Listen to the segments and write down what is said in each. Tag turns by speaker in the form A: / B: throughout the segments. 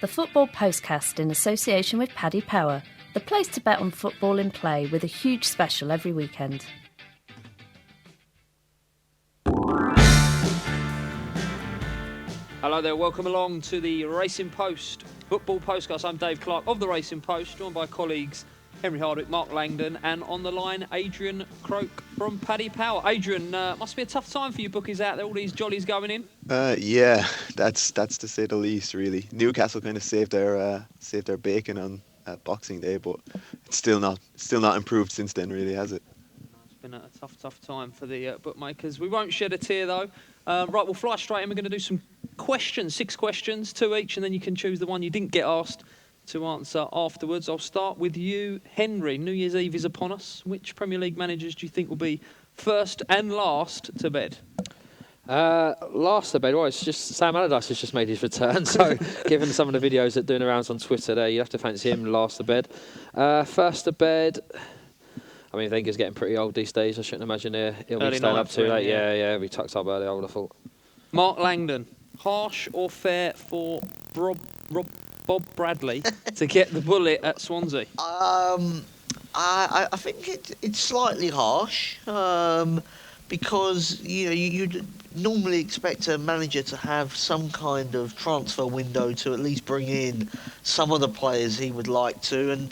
A: The Football Postcast in association with Paddy Power, the place to bet on football in play with a huge special every weekend.
B: Hello there, welcome along to the Racing Post Football Postcast. I'm Dave Clark of the Racing Post, joined by colleagues Henry Hardwick, Mark Langdon, and on the line, Adrian Croak from Paddy Power. Adrian, must be a tough time for you bookies out there, all these jollies going in.
C: Yeah, that's to say the least, really. Newcastle kind of saved their bacon on Boxing Day, but it's still not improved since then, really, has it?
B: It's been a tough time for the bookmakers. We won't shed a tear though. Right, we'll fly straight in. We're going to do some questions, 6 questions, 2 each, and then you can choose the one you didn't get asked to answer afterwards. I'll start with you, Henry. New Year's Eve is upon us. Which Premier League managers do you think will be first and last to bed?
D: Last to bed, well, it's just Sam Allardyce has just made his return. So, given some of the videos that are doing around on Twitter, there you have to fancy him last to bed. First to bed, I mean, Wenger's getting pretty old these days. I shouldn't imagine he'll be staying up too late. Yeah, he'll be tucked up early, I would have thought.
B: Mark Langdon, harsh or fair for Bob Bradley to get the bullet at Swansea?
E: I think it's slightly harsh because you'd normally expect a manager to have some kind of transfer window to at least bring in some of the players he would like to, and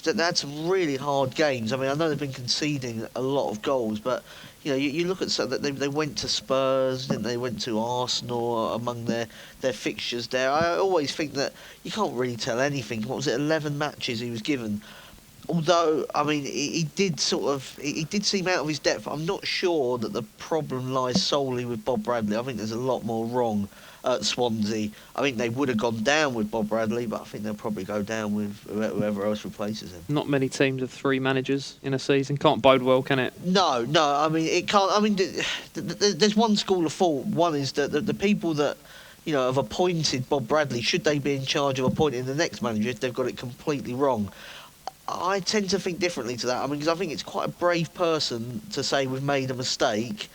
E: that's really hard games. I mean, I know they've been conceding a lot of goals, but you look at some that they went to Spurs, didn't they? Went to Arsenal among their fixtures there. I always think that you can't really tell anything. What was it? 11 matches he was given. Although, I mean, he did seem out of his depth. I'm not sure that the problem lies solely with Bob Bradley. I think there's a lot more wrong at Swansea. I think they would have gone down with Bob Bradley, but I think they'll probably go down with whoever else replaces him.
B: Not many teams have 3 managers in a season. Can't bode well, can it?
E: No. I mean, it can't. I mean, there's one school of thought. One is that the people that have appointed Bob Bradley, should they be in charge of appointing the next manager if they've got it completely wrong? I tend to think differently to that. I mean, because I think it's quite a brave person to say we've made a mistake.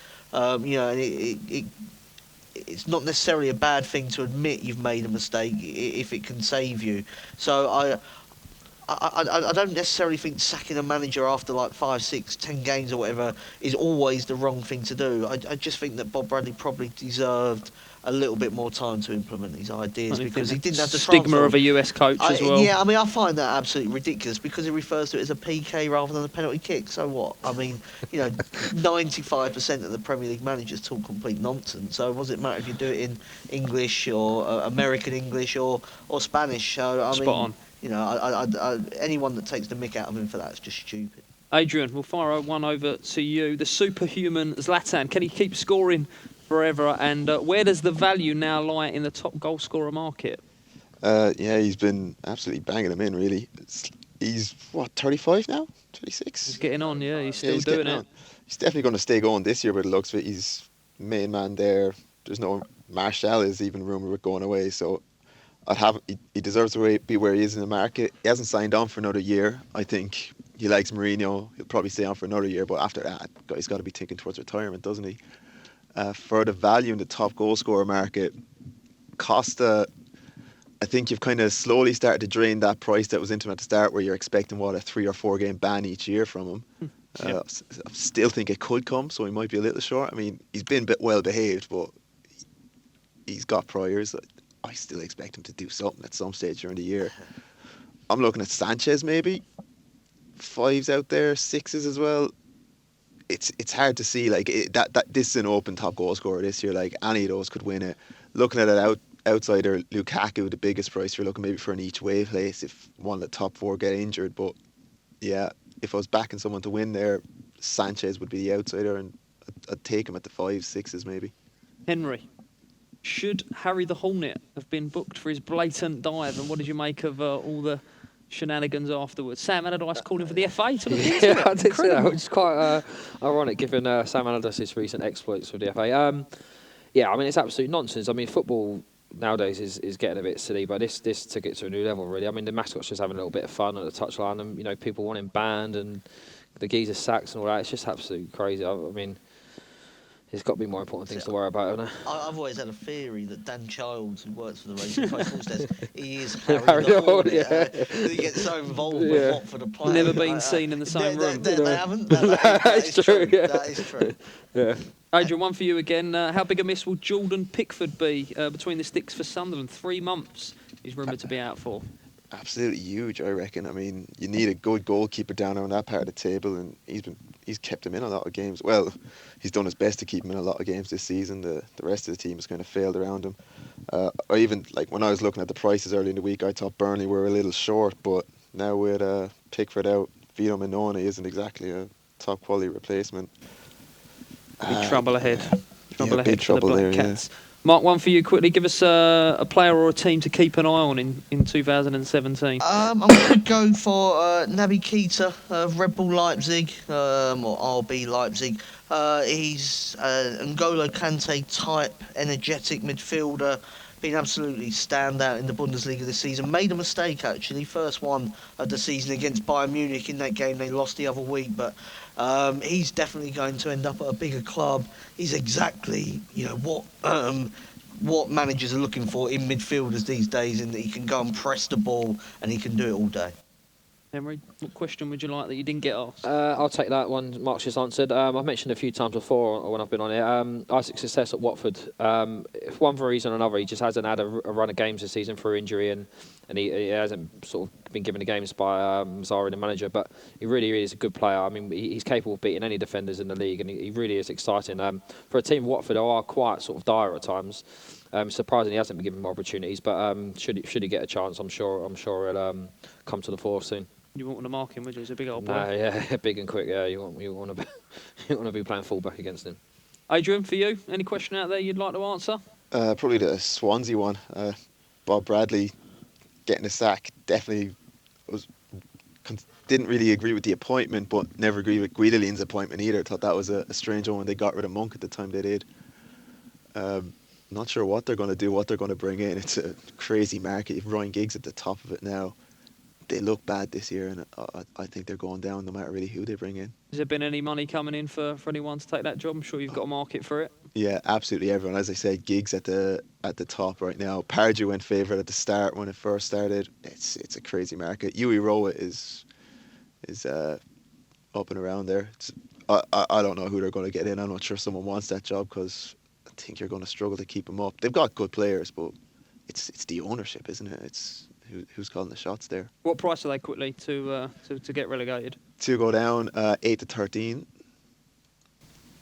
E: It's not necessarily a bad thing to admit you've made a mistake if it can save you. So I don't necessarily think sacking a manager after like 5, 6, 10 games or whatever is always the wrong thing to do. I just think that Bob Bradley probably deserved a little bit more time to implement these ideas because he didn't have the
B: stigma of a US coach as well.
E: Yeah, I mean, I find that absolutely ridiculous because he refers to it as a PK rather than a penalty kick. So what? I mean, 95% of the Premier League managers talk complete nonsense. So what does it matter if you do it in English or American English or Spanish? So I
B: Spot
E: mean,
B: on.
E: Anyone that takes the mick out of him for that is just stupid.
B: Adrian, we'll fire one over to you. The superhuman Zlatan, can he keep scoring forever, and where does the value now lie in the top goal scorer market?
C: He's been absolutely banging them in, really. He's 35 now, 36.
B: He's getting on, yeah. He's still doing it.
C: He's definitely going to stay going this year, by the looks of it. He's main man there. There's no Martial is even rumoured with going away, so he deserves to be where he is in the market. He hasn't signed on for another year. I think he likes Mourinho. He'll probably stay on for another year, but after that, he's got to be thinking towards retirement, doesn't he? For the value in the top goal scorer market, Costa, I think you've kind of slowly started to drain that price that was into him at the start, where you're expecting a 3 or 4 game ban each year from him. I still think it could come, so he might be a little short. I mean, he's been a bit well behaved, but he's got priors. I still expect him to do something at some stage during the year. I'm looking at Sanchez, maybe 5s out there, 6s as well. It's hard to see that this is an open top goal scorer this year. Like, any of those could win it. Looking at it outsider, Lukaku, the biggest price. You're looking maybe for an each way place if one of the top 4 get injured. But yeah, if I was backing someone to win there, Sanchez would be the outsider, and I'd take him at the 5s, 6s maybe.
B: Henry, should Harry the Hornet have been booked for his blatant dive, and what did you make of all the shenanigans afterwards? Sam Allardyce called him for the FA to look into it.
D: Yeah, I did see that, which is quite ironic given Sam Allardyce's recent exploits with the FA. I mean, it's absolute nonsense. I mean, football nowadays is getting a bit silly, but this took it to a new level, really. I mean, the mascot's just having a little bit of fun at the touchline, and people want him banned, and the geezer sacks and all that. It's just absolutely crazy. I mean, There's got to be more important things to worry about, haven't there?
E: I've always had a theory that Dan Childs, who works for the Racing Post Desk, he is Harry
D: Harry
E: the
D: the
E: Hornet.
D: Hornet,
E: He gets so involved with Watford are playing.
B: Never been seen in the same room.
E: They haven't. That is true.
D: Yeah.
E: That is true.
D: Yeah.
B: Adrian, one for you again. How big a miss will Jordan Pickford be between the sticks for Sunderland? 3 months he's rumoured to be out for.
C: Absolutely huge, I reckon. I mean, you need a good goalkeeper down on that part of the table, and he's kept him in a lot of games. Well, he's done his best to keep him in a lot of games this season. The rest of the team has kind of failed around him. I even, like, when I was looking at the prices early in the week, I thought Burnley were a little short, but now with Pickford out, Vito Minoni isn't exactly a top quality replacement.
B: Big trouble ahead. Trouble ahead
C: big trouble
B: for the
C: there,
B: Black Cats. Mark, one for you quickly. Give us a player or a team to keep an eye on in 2017.
E: I'm going to go for Naby Keita of Red Bull Leipzig, or RB Leipzig. He's N'Golo Kante type, energetic midfielder. Been absolutely standout in the Bundesliga this season. Made a mistake, actually. First one of the season against Bayern Munich. In that game, they lost the other week. But he's definitely going to end up at a bigger club. He's exactly, what managers are looking for in midfielders these days, in that he can go and press the ball and he can do it all day.
B: Henry, what question would you like that you didn't get asked?
D: I'll take that one. Mark's just answered. I've mentioned a few times before when I've been on here. Isaac's success at Watford. If one for a reason or another, he just hasn't had a run of games this season through injury, and he hasn't sort of been given the games by Zari, the manager. But he really is a good player. I mean, he's capable of beating any defenders in the league, and he really is exciting. For a team, Watford are quite sort of dire at times. Surprising he hasn't been given more opportunities, but should he get a chance, I'm sure he'll come to the fore soon.
B: You wouldn't want to mark him, would you? He's a big old boy.
D: No, yeah, big and quick. Yeah, you want to be playing fullback against him.
B: Adrian, for you, any question out there you'd like to answer?
C: Probably the Swansea one. Bob Bradley getting the sack definitely didn't really agree with the appointment, but never agreed with Guidolin's appointment either. Thought that was a strange one when they got rid of Monk at the time they did. Not sure what they're going to do, what they're going to bring in. It's a crazy market. You've Ryan Giggs at the top of it now. They look bad this year, and I think they're going down no matter really who they bring in.
B: Has there been any money coming in for anyone to take that job? I'm sure you've got a market for it.
C: Yeah, absolutely everyone. As I said, Giggs at the top right now. Pardew went favourite at the start when it first started. It's a crazy market. Yui Roa is up and around there. I don't know who they're going to get in. I'm not sure someone wants that job, because I think you're going to struggle to keep them up. They've got good players, but it's the ownership, isn't it? It's who's calling the shots there.
B: What price are they quickly to get relegated?
C: To go down 8 to 13.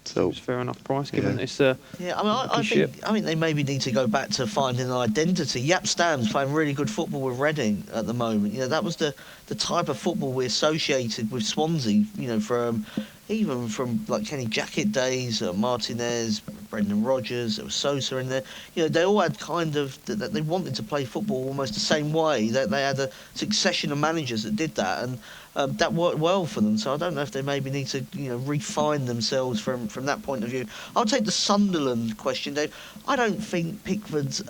C: So
B: it's fair enough price given this.
E: I think they maybe need to go back to finding an identity. Jaap Stam's playing really good football with Reading at the moment. That was the type of football we associated with Swansea. From like Kenny Jackett days, Martinez, Brendan Rodgers, there was Sosa in there. They all had kind of that they wanted to play football almost the same way. They had a succession of managers that did that, and that worked well for them. So I don't know if they maybe need to refine themselves from that point of view. I'll take the Sunderland question, Dave. I don't think Pickford's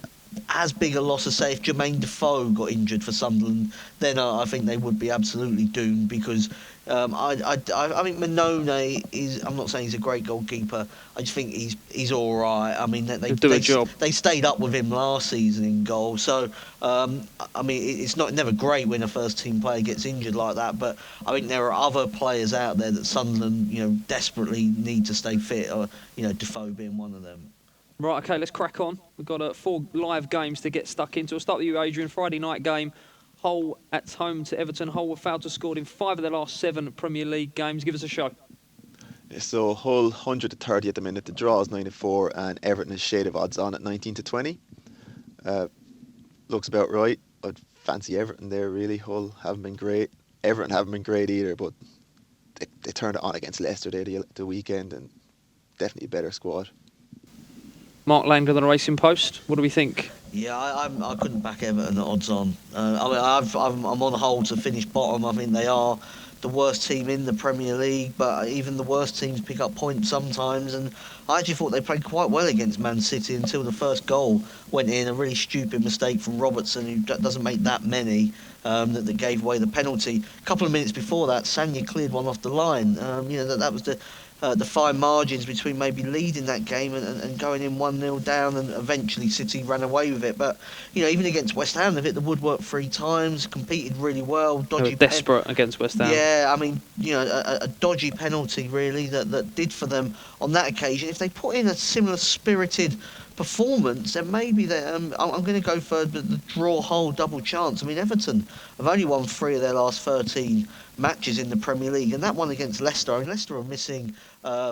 E: as big a loss as, say, if Jermaine Defoe got injured for Sunderland. Then I think they would be absolutely doomed, because I think Minone is. I'm not saying he's a great goalkeeper. I just think he's all right. I mean, they
B: do a job.
E: They stayed up with him last season in goal. So I mean, it's never great when a first team player gets injured like that. But I think there are other players out there that Sunderland desperately need to stay fit. Or Defoe being one of them.
B: Right, okay, let's crack on. We've got 4 live games to get stuck into. We'll start with you, Adrian. Friday night game. Hull at home to Everton. Hull were failed to score in 5 of their last 7 Premier League games. Give us a show.
C: Yeah, so Hull 100 to 30 at the minute. The draw is 9 to 4, and Everton is shade of odds on at 19 to 20. Looks about right. I'd fancy Everton there, really. Hull haven't been great. Everton haven't been great either, but they turned it on against Leicester there the weekend, and definitely a better squad.
B: Mark Langdon on the Racing Post. What do we think?
E: Yeah, I couldn't back Everton at odds on. I'm on hold to finish bottom. I think they are the worst team in the Premier League, but even the worst teams pick up points sometimes. And I actually thought they played quite well against Man City until the first goal went in. A really stupid mistake from Robertson, who doesn't make that many, that gave away the penalty. A couple of minutes before that, Sanya cleared one off the line. That was the fine margins between maybe leading that game and going in 1-0 down, and eventually City ran away with it. But even against West Ham, they've hit the woodwork 3 times, competed really well.
B: They were desperate against West Ham.
E: Yeah, I mean, a dodgy penalty really that did for them on that occasion. If they put in a similar spirited performance, then maybe I'm going to go for the draw hole double chance. I mean, Everton have only won 3 of their last 13 matches in the Premier League, and that one against Leicester. I mean, Leicester are missing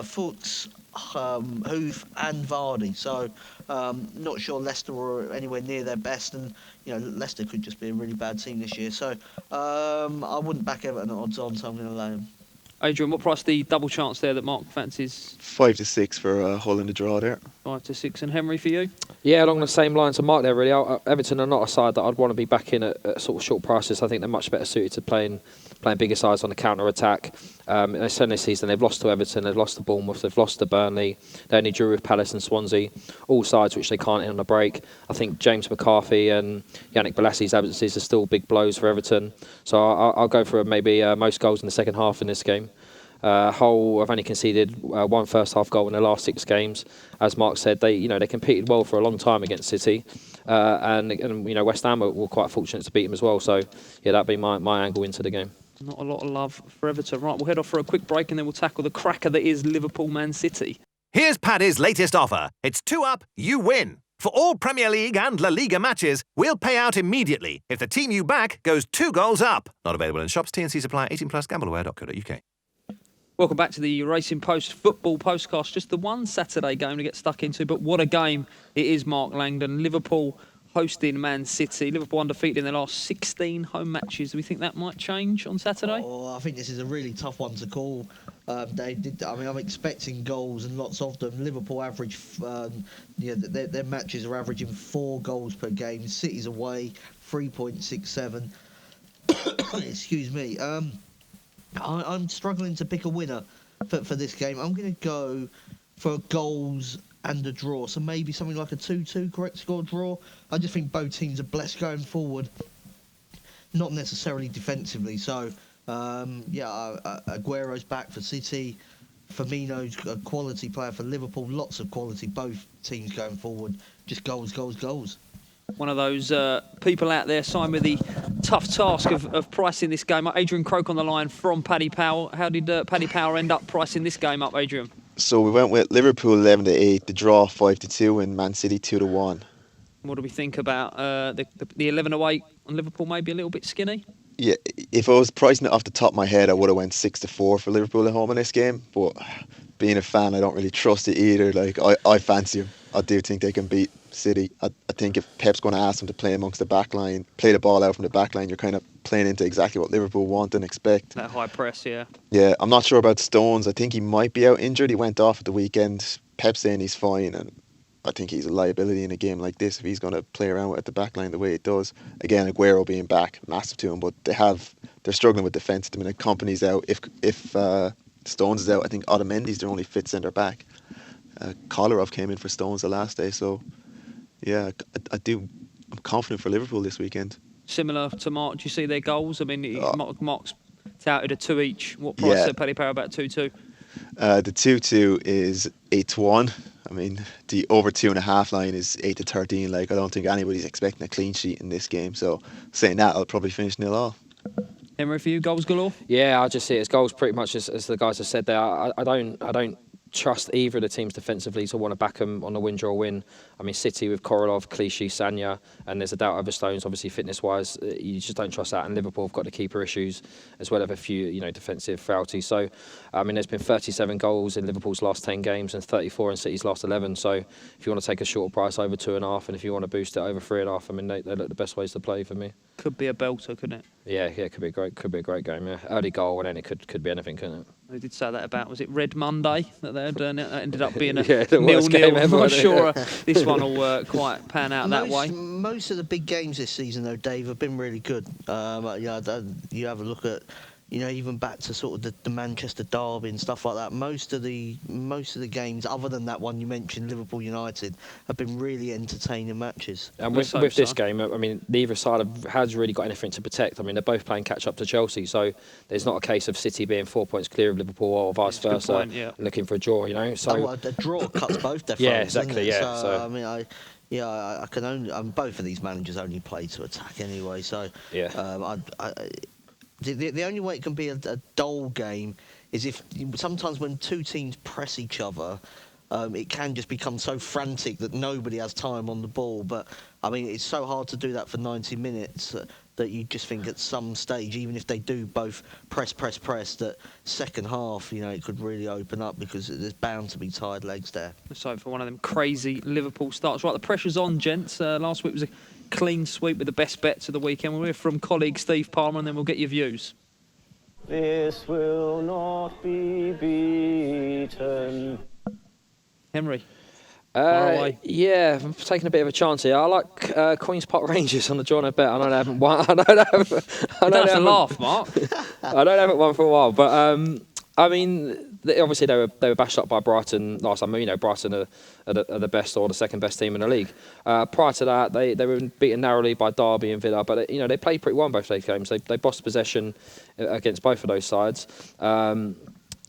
E: Fuchs, Hoof and Vardy, so not sure Leicester were anywhere near their best, and Leicester could just be a really bad team this year. So I wouldn't back Everton at odds on, so I'm going to allow them.
B: Adrian, what price the double chance there that Mark fancies?
C: 5 to 6 for Hull in the draw there.
B: 5 to 6, and Henry for you?
D: Yeah, along the same lines of Mark there, really. Everton are not a side that I'd want to be backing at sort of short prices. I think they're much better suited to playing bigger sides on the counter-attack. Certainly this season, they've lost to Everton, they've lost to Bournemouth, they've lost to Burnley. They only drew with Palace and Swansea, all sides which they can't hit on a break. I think James McCarthy and Yannick Bolasie's absences are still big blows for Everton. So I'll go for maybe most goals in the second half in this game. Hull have only conceded 1 first-half goal in the last 6 games. As Mark said, they competed well for a long time against City, and West Ham were quite fortunate to beat them as well. So yeah, that'd be my angle into the game.
B: Not a lot of love for Everton. Right, we'll head off for a quick break and then we'll tackle the cracker that is Liverpool-Man City.
F: Here's Paddy's latest offer. It's 2 up, you win. For all Premier League and La Liga matches, we'll pay out immediately if the team you back goes 2 goals up. Not available in shops. T&C supply. 18+. Gambleware.co.uk.
B: Welcome back to the Racing Post football postcast. Just the one Saturday game to get stuck into, but what a game it is, Mark Langdon. Liverpool hosting Man City. Liverpool undefeated in their last 16 home matches. Do we think that might change on Saturday?
E: Oh, I think this is a really tough one to call. I'm expecting goals and lots of them. Liverpool average, their matches are averaging 4 goals per game. City's away 3.67. Excuse me. I'm struggling to pick a winner for this game. I'm going to go for goals and a draw. So maybe something like a 2-2 correct score draw. I just think both teams are blessed going forward, not necessarily defensively. So, Aguero's back for City. Firmino's a quality player for Liverpool. Lots of quality, both teams going forward. Just goals, goals, goals.
B: One of those people out there, Simon, with the tough task of pricing this game up. Adrian Croak on the line from Paddy Power. How did Paddy Power end up pricing this game up, Adrian?
C: So we went with Liverpool 11 to 8, the draw 5 to 2, and Man City 2 to 1.
B: What do we think about the 11 to 8 on Liverpool? Maybe a little bit skinny.
C: Yeah, if I was pricing it off the top of my head, I would have went 6 to 4 for Liverpool at home in this game. But being a fan, I don't really trust it either. Like I fancy them. I do think they can beat City. I think if Pep's going to ask them to play amongst the back line, play the ball out from the back line, you're kind of playing into exactly what Liverpool want and expect.
B: That high press, yeah.
C: Yeah, I'm not sure about Stones. I think he might be out injured. He went off at the weekend. Pep's saying he's fine, and I think he's a liability in a game like this if he's going to play around with the back line the way it does. Again, Aguero being back, massive to him, but they're struggling with defence. I mean, Kompany's out. If Stones is out, I think Otamendi's their only fit centre back. Kolarov came in for Stones the last day, so yeah, I'm confident for Liverpool this weekend.
B: Similar to Mark, do you see their goals? I mean, Mark's touted a 2 each. What price said Paddy Power about 2-2?
C: The 2-2 is 8 to 1. I mean, the over 2.5 line is 8 to 13. Like, I don't think anybody's expecting a clean sheet in this game. So, saying that, I'll probably finish 0-0.
B: Henry, for you, goals galore?
D: Yeah, I just see it as goals pretty much as the guys have said there. I don't trust either of the teams defensively to want to back them on a win, draw, win. I mean, City with Korolov, Clichy, Sanya, and there's a doubt over Stones, obviously fitness-wise. You just don't trust that. And Liverpool have got the keeper issues as well as a few, defensive frailties. So, I mean, there's been 37 goals in Liverpool's last 10 games and 34 in City's last 11. So, if you want to take a short price over 2.5, and if you want to boost it over 3.5, I mean, they look the best ways to play for me.
B: Could be a belter, couldn't it?
D: Yeah, it could be a great game. Yeah, early goal, and then it could be anything, couldn't it?
B: They did say that about, was it Red Monday that they had done? It ended up being a
D: the worst game ever.
B: I'm not sure this one will quite pan out that way.
E: Most of the big games this season, though, Dave, have been really good. You have a look at even back to sort of the Manchester derby and stuff like that. Most of the games, other than that one you mentioned, Liverpool United, have been really entertaining matches.
D: And with this game, I mean, neither side has really got anything to protect. I mean, they're both playing catch up to Chelsea, so there's not a case of City being 4 points clear of Liverpool or vice versa, looking for a draw. So
E: a draw cuts both their
D: yeah,
E: fronts,
D: exactly.
E: doesn't it?
D: Yeah.
E: So I mean, I can only. Both of these managers only play to attack anyway. So
D: yeah.
E: The only way it can be a dull game is if sometimes when two teams press each other, it can just become so frantic that nobody has time on the ball. But I mean, it's so hard to do that for 90 minutes that you just think at some stage, even if they do both press, that second half, it could really open up because there's bound to be tired legs there.
B: Let's hope for one of them crazy Liverpool starts. Right, the pressure's on, gents. Last week was a clean sweep with the best bets of the weekend. We'll hear from colleague Steve Palmer and then we'll get your views.
G: This will not be beaten.
B: Henry.
D: Yeah, I'm taking a bit of a chance here. I like Queen's Park Rangers on the draw no bet. I know they haven't won. I know they haven't
B: laugh, Mark.
D: I know they haven't won for a while, but I mean, obviously they were bashed up by Brighton last time. Brighton are the best or the second best team in the league. Prior to that, they were beaten narrowly by Derby and Villa, but they played pretty well in both those games. They bossed possession against both of those sides.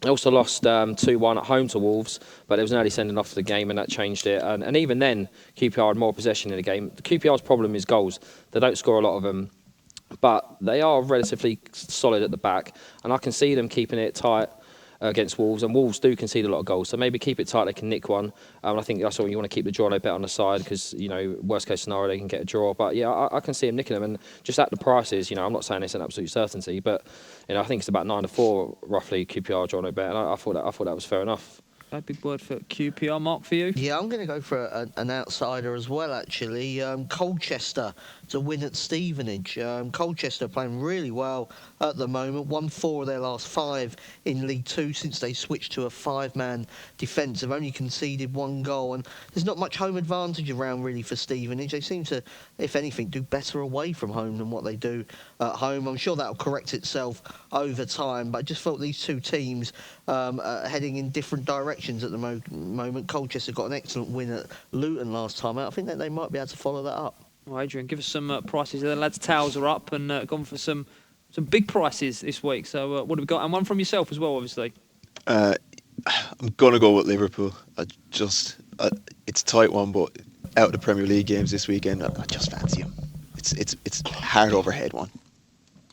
D: They also lost 2-1 at home to Wolves, but it was an early sending off to the game and that changed it. And even then, QPR had more possession in the game. QPR's problem is goals. They don't score a lot of them, but they are relatively solid at the back. And I can see them keeping it tight against Wolves, and Wolves do concede a lot of goals, so maybe keep it tight, they can nick one. I think that's what you want to keep the draw no bet on the side because, worst case scenario, they can get a draw. But yeah, I can see them nicking them, and just at the prices, I'm not saying it's an absolute certainty, but I think it's about 9-4 roughly QPR draw no bet, and I thought that was fair enough.
B: A big word for QPR, Mark, for you?
E: Yeah, I'm going to go for an outsider as well, actually. Colchester to win at Stevenage. Colchester playing really well at the moment. Won 4 of their last 5 in League Two since they switched to a 5-man defence. They've only conceded 1 goal, and there's not much home advantage around really for Stevenage. They seem to, if anything, do better away from home than what they do at home. I'm sure that'll correct itself over time, but I just thought these two teams are heading in different directions at the moment. Colchester got an excellent win at Luton last time out. I think that they might be able to follow that up.
B: Well, Adrian, give us some prices. The lads' towels are up and gone for some big prices this week. So what have we got? And one from yourself as well, obviously.
C: I'm going to go with Liverpool. It's a tight one, but out of the Premier League games this weekend, I just fancy them. It's heart over head one.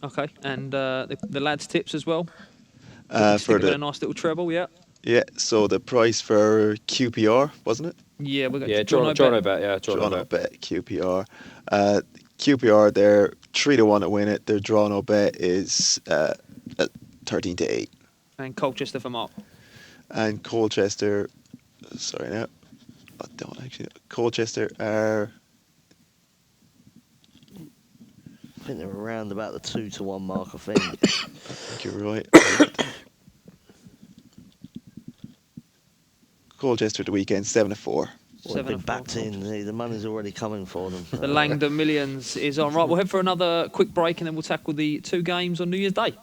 B: Okay, and the lads' tips as well?
C: For
B: a nice little treble, yeah.
C: Yeah, so the price for QPR, wasn't it?
B: Yeah, we got
D: draw no bet. Yeah, draw no bet.
C: QPR. QPR, they're 3-1 to win it. Their draw no bet is 13-8.
B: And Colchester for Mark.
C: And Colchester, Colchester are.
E: I think they're around about the 2-1 mark, I think.
C: I think you're right. Colchester at the weekend, 7-4.
E: Well, they've been backed in. The money's already coming for them.
B: The Langdon Millions is on. Right, we'll head for another quick break and then we'll tackle the 2 games on New Year's Day.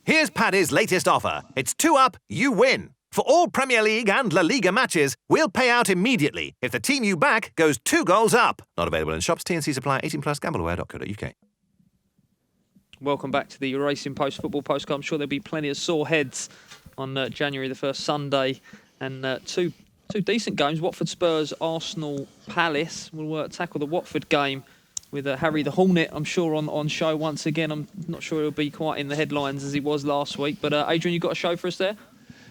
F: Here's Paddy's latest offer. It's 2 up, you win. For all Premier League and La Liga matches, we'll pay out immediately if the team you back goes 2 goals up. Not available in shops. T&C supply. 18+. Gambleware.co.uk.
B: Welcome back to the Racing Post Football Postcard. I'm sure there'll be plenty of sore heads on January the 1st, Sunday. And two decent games, Watford Spurs, Arsenal Palace. We'll tackle the Watford game with Harry the Hornet, I'm sure, on show once again. I'm not sure he'll be quite in the headlines as he was last week. But Adrian, you got a show for us there?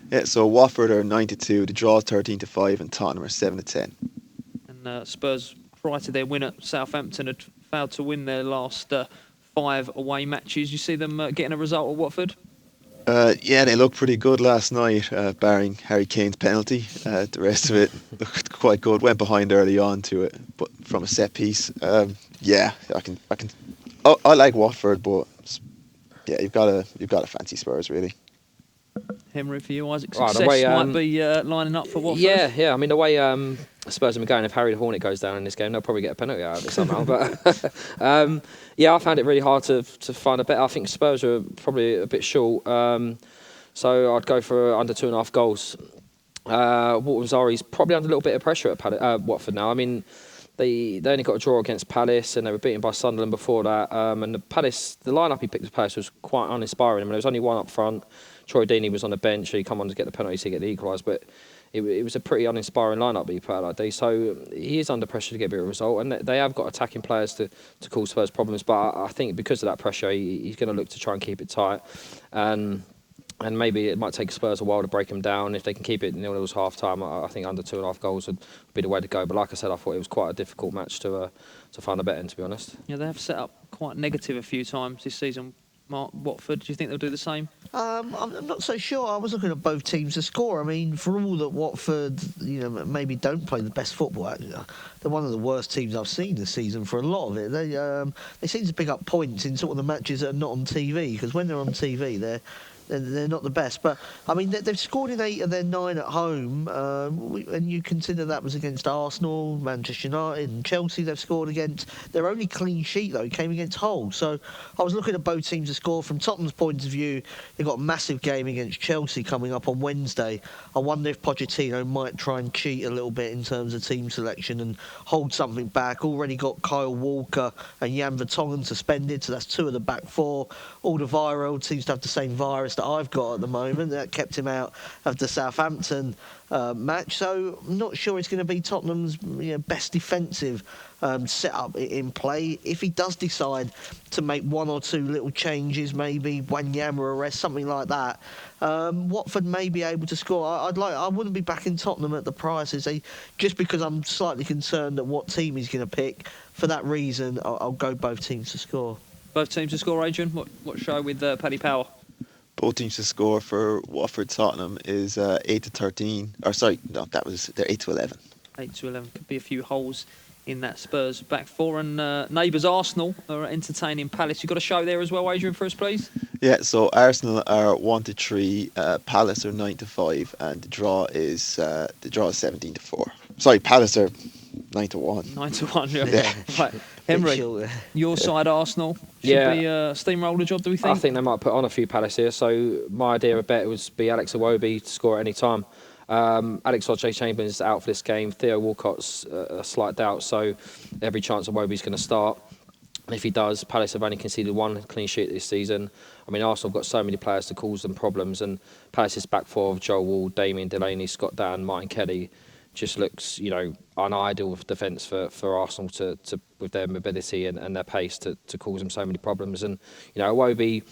C: Yeah, so Watford are 9-2, the draw is 13-5, and Tottenham are 7-10.
B: And Spurs, prior to their win at Southampton, had failed to win their last 5 away matches. You see them getting a result at Watford?
C: Yeah, they looked pretty good last night, barring Harry Kane's penalty. The rest of it looked quite good. Went behind early on to it, but from a set piece, yeah, I can. I like Watford, but yeah, you've got to fancy Spurs really.
B: Henry, for you, Isaac,
D: Right,
B: success might be lining up for Watford.
D: Yeah. I mean, the way Spurs have been going. If Harry the Hornet goes down in this game, they'll probably get a penalty out of it somehow. But yeah, I found it really hard to find a bet. I think Spurs are probably a bit short. So I'd go for under 2.5 goals. Walton-Zari's probably under a little bit of pressure at Watford now. I mean, they only got a draw against Palace and they were beaten by Sunderland before that. And the lineup he picked for Palace was quite uninspiring. I mean, there was only one up front. Troy Deeney was on the bench. He come on to get the penalty to get the equaliser, but it was a pretty uninspiring lineup that he put out that day. So he is under pressure to get a bit of a result, and they have got attacking players to cause Spurs problems. But I think because of that pressure, he's going to look to try and keep it tight. And maybe it might take Spurs a while to break them down. If they can keep it 0-0 half time, I think under 2.5 goals would be the way to go. But like I said, I thought it was quite a difficult match to find a bet in, to be honest.
B: Yeah, they have set up quite negative a few times this season. Mark, Watford, do you think they'll do the same?
E: I'm not so sure. I was looking at both teams to score. I mean, for all that Watford, maybe don't play the best football, they're one of the worst teams I've seen this season for a lot of it. They seem to pick up points in sort of the matches that are not on TV, because when they're on TV, they're not the best. But, I mean, they've scored in 8 of their 9 at home, and you consider that was against Arsenal, Manchester United and Chelsea they've scored against. Their only clean sheet, though, came against Hull. So I was looking at both teams to score. From Tottenham's point of view, they've got a massive game against Chelsea coming up on Wednesday. I wonder if Pochettino might try and cheat a little bit in terms of team selection and hold something back. Already got Kyle Walker and Jan Vertonghen suspended, so that's 2 of the back 4. Alderweireld seems to have the same virus that I've got at the moment. That kept him out of the Southampton match. So I'm not sure it's going to be Tottenham's best defensive setup in play. If he does decide to make 1 or 2 little changes, maybe Wanyama arrest, something like that, Watford may be able to score. I wouldn't be backing Tottenham at the prices, just because I'm slightly concerned at what team he's going to pick. For that reason, I'll go both teams to score.
B: Both teams to score, Adrian. What show with Paddy Power?
C: Both teams to score for Watford Tottenham is 8-13. Or sorry, no, they're 8-11.
B: 8-11. Could be a few holes in that Spurs back 4. And neighbours Arsenal are entertaining Palace. You've got a show there as well, Adrian, for us, please?
C: Yeah, so Arsenal are 1-3, Palace are 9-5, and the draw is 17-4. Sorry, Palace are 9-1.
B: 9-1, yeah. Right. Henry, your side Arsenal should be a steamroller job, do we think?
D: I think they might put on a few Palace here. So my idea of bet was be Alex Iwobi to score at any time. Alex Oxlade-Chamberlain is out for this game. Theo Walcott's a slight doubt, so every chance Iwobi's going to start. And if he does, Palace have only conceded 1 clean sheet this season. I mean, Arsenal have got so many players to cause them problems, and Palace's back 4 of Joel Ward, Damien Delaney, Scott Dann, Martin Kelly just looks, an ideal defence for Arsenal to with their mobility and their pace to cause them so many problems. And Iwobi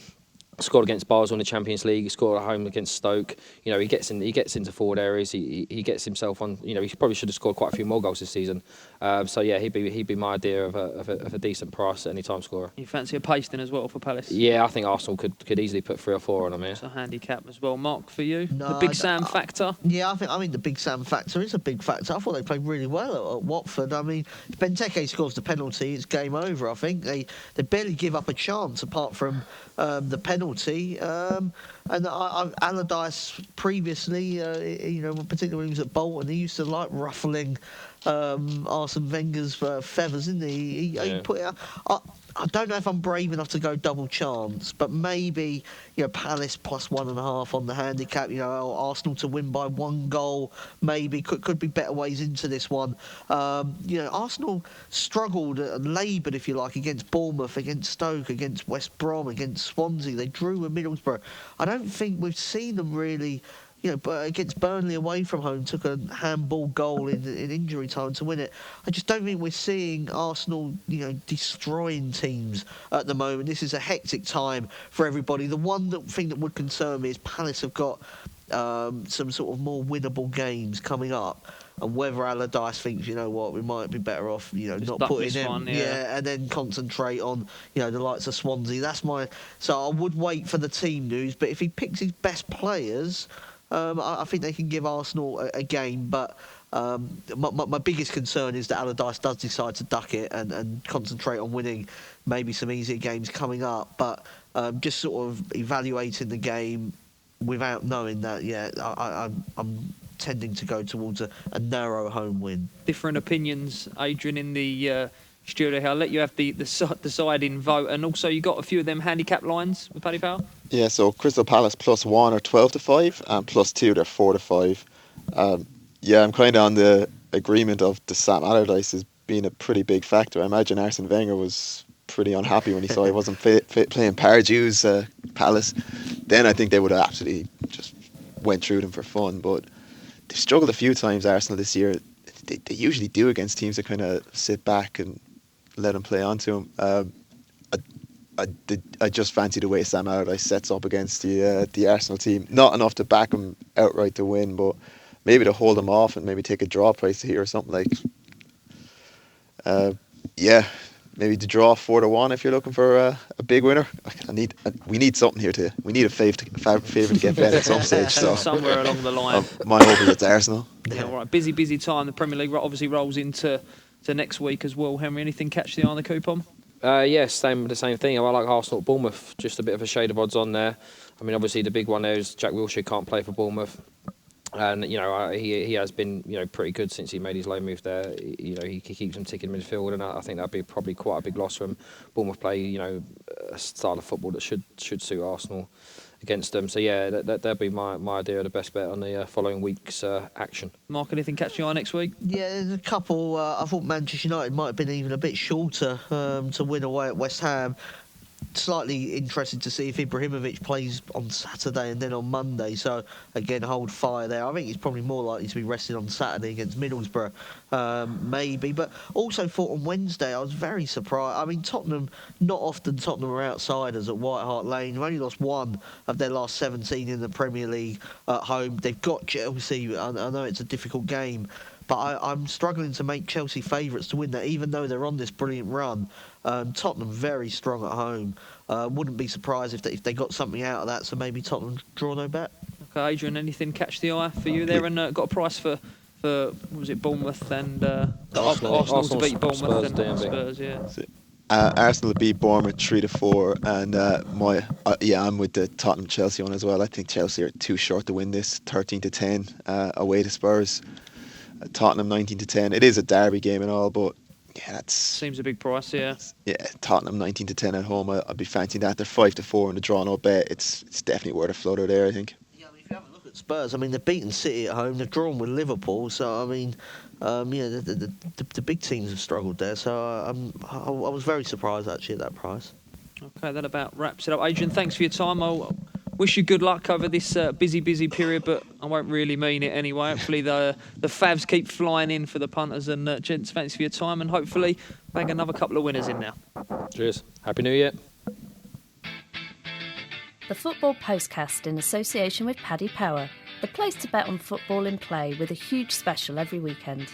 D: scored against Basel in the Champions League. He scored at home against Stoke. He gets into forward areas. He gets himself on. He probably should have scored quite a few more goals this season. So yeah, he'd be my idea of a decent price at any time scorer.
B: You fancy a pasting as well for Palace?
D: Yeah, I think Arsenal could easily put 3 or 4 on them here.
B: It's a handicap as well. Mark, for you,
E: No,
B: the Big Sam factor.
E: Yeah, I mean the Big Sam factor is a big factor. I thought they played really well at Watford. I mean, if Benteke scores the penalty, it's game over. I think they barely give up a chance apart from the penalty. And Allardyce previously, particularly when he was at Bolton, he used to like ruffling Arsene Wenger's feathers, didn't he? He put it. I don't know if I'm brave enough to go double chance, but maybe Palace plus 1.5 on the handicap. Arsenal to win by 1 goal. Maybe could be better ways into this one. Arsenal struggled, laboured, if you like, against Bournemouth, against Stoke, against West Brom, against Swansea. They drew with Middlesbrough. I don't think we've seen them really. But against Burnley away from home, took a handball goal in injury time to win it. I just don't think we're seeing Arsenal, destroying teams at the moment. This is a hectic time for everybody. The one thing that would concern me is Palace have got some sort of more winnable games coming up. And whether Allardyce thinks, we might be better off, not putting him, and then concentrate on, the likes of Swansea. So I would wait for the team news. But if he picks his best players, I think they can give Arsenal a game, but my biggest concern is that Allardyce does decide to duck it and concentrate on winning maybe some easier games coming up. But just sort of evaluating the game, without knowing that, I'm tending to go towards a narrow home win.
B: Different opinions, Adrian, in the studio here. I'll let you have the deciding vote, and also you got a few of them handicap lines with Paddy Power.
C: Yeah, so Crystal Palace +1 are 12-5, and +2 they're 4-5. I'm kind of on the agreement of the Sam Allardyce as being a pretty big factor. I imagine Arsene Wenger was pretty unhappy when he saw he wasn't playing Pardew's Palace. Then I think they would have absolutely just went through them for fun. But they've struggled a few times, Arsenal, this year. They usually do against teams that kind of sit back and let them play onto them. I just fancy the way Sam Allardyce sets up against the Arsenal team. Not enough to back him outright to win, but maybe to hold him off and maybe take a draw price here or something like. Maybe to draw 4-1 if you're looking for a big winner. We need something here we need a favourite to get bet at some stage. So
B: somewhere along the line.
C: My hope is it's Arsenal.
B: Yeah, all right. Busy time. The Premier League obviously rolls into next week as well. Henry, anything catch the eye on the coupon?
D: Yes, the same thing. I like Arsenal at Bournemouth. Just a bit of a shade of odds on there. I mean, obviously the big one there is Jack Wilshere can't play for Bournemouth. And he has been pretty good since he made his loan move there. He keeps them ticking midfield, and I think that'd be probably quite a big loss from Bournemouth. Play a style of football that should suit Arsenal against them. So that'd be my idea of the best bet on the following week's action.
B: Mark, anything catch your eye next week?
E: Yeah, there's a couple. I thought Manchester United might have been even a bit shorter to win away at West Ham. Slightly interested to see if Ibrahimovic plays on Saturday and then on Monday. So, again, hold fire there. I think he's probably more likely to be rested on Saturday against Middlesbrough, maybe. But also thought on Wednesday, I was very surprised. I mean, Tottenham are outsiders at White Hart Lane. They've only lost one of their last 17 in the Premier League at home. They've got Chelsea. I know it's a difficult game, but I'm struggling to make Chelsea favourites to win that, even though they're on this brilliant run. Tottenham very strong at home. Wouldn't be surprised if they got something out of that. So maybe Tottenham draw no bet.
B: Okay, Adrian, anything catch the eye for you there? And got a price for what was it, Bournemouth and Arsenal to beat Bournemouth and Spurs? Yeah.
C: Arsenal to beat Bournemouth 3-4, and I'm with the Tottenham Chelsea one as well. I think Chelsea are too short to win this. 13-10 away to Spurs. Tottenham 19-10. It is a derby game and all, but that
B: seems a big price. Yeah,
C: Tottenham 19-10 at home. I'd be fancying that. They're 5-4 in the draw no bet. It's definitely worth a flutter there, I think.
E: Yeah, I mean, if you have a look at Spurs, I mean, they've beaten City at home. They've drawn with Liverpool. So I mean, the big teams have struggled there. So I was very surprised actually at that price.
B: Okay, that about wraps it up. Adrian, thanks for your time. I'll wish you good luck over this busy period, but I won't really mean it anyway. Hopefully the favs keep flying in for the punters, and gents, thanks for your time, and hopefully bang another couple of winners in now.
D: Cheers. Happy New Year.
A: The Football Postcast in association with Paddy Power, the place to bet on football in play with a huge special every weekend.